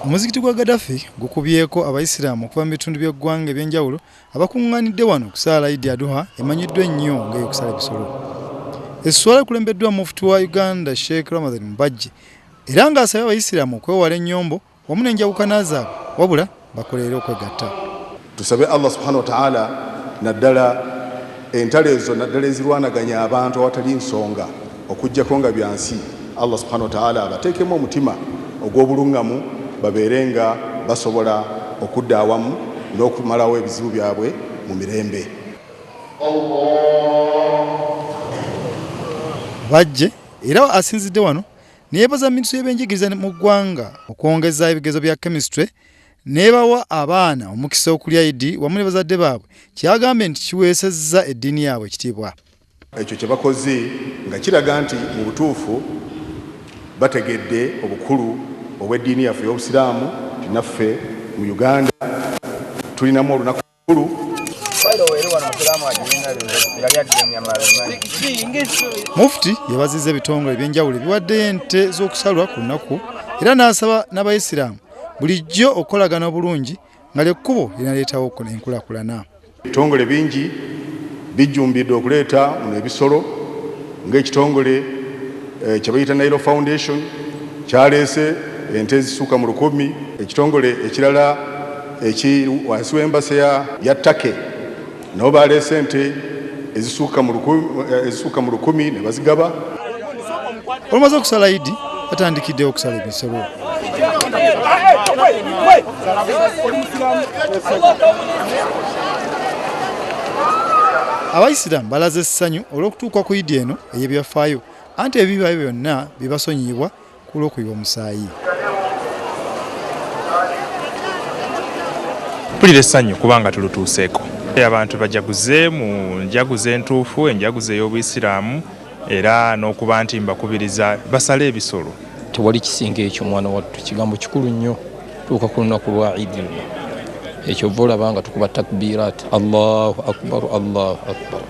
Omuzikiti gwa Gaddafi gukubyeko abayisiraamu okuva mu bitundu by'eggwanga eby'enjawulo abakungaanidde wano okusaala Eid Adhuha emanyiddwa ennyo ng'eyokusala ebisolo. Esswala ekulembeddwamu Mufti wa Uganda Sheikh Ramathan Mubajje era ng'asabye abayisiraamu okwewala ennyombo wamu n'enjawukana zaabwe wabula bakolerere okwegatta. Tusabe Allah subhanahu wa ta'ala naddala entalo ezo naddala ezirwanaganya abantu awatali nsonga okuggyako nga byansi Allah subhanahu wa ta'ala abateekemu omutima ogw'obulungamu babeerenga basobola okudda awamu n'okumalawo ebizibu byabwe mu mirembe. Mubajje era asinzidde wano neyebaza minisitule y'ebyenjigiriza mu ggwanga okwongeza ebigezo bya chemistry nebawa abaana omukisa okulya Eid wamu ne bazadde baabwe kyagambye nti kiweesezza eddiini yaabwe ekitiibwa. Ekyo kye bakoze nga kiraga nti mu butuufu bategedde obukulu obw'eddiini yaffe y'obusiraamu naffe mu Uganda tulinamu olunaku lukulu. Mufti yabazizza ebitongole ebyenjawulo ebiwaddeyo ente z'okusalwa ku lunaku era n'asaba n'abayisiraamu bulijjo okukolagana obulungi nga ly'ekkubo linaleetawo enkulaakulana. Ebitongole bingi bijjumbidde okuleeta muno ebisolo ng'ekitongole kye bayita Nile Foundation kyaleese ente ezisuuka mu 100, ekitongole ekirala ekiri wansi w'embasa ya Take nabo baleese ente ezisuuka mu 100 ne bazigaba. Olumaze okusala Eid batandikidde okusala ebisolo. Abayisiraamu balaze essanyu olw'okutuuka ku Eid eno ey'ebyafaayo anti ebibaayo byonna bibasonyiyibwa ku lw'okuyiwa omusaayi. Mpulira essanyu kubanga tulutuuseeko. Abantu bajaguze mu njaguzo entuufu, enjaguzo ey'Obuyisiraamu era n'okuba nti mbakubiriza basale ebisolo. Tewali kisinga ekyo mwana wattu, kigambo kikulu nnyo tuuka ku lunaku lwa Eid. Ekyo olaba nga tukuba takbirat Allahu akbar Allahu akbar.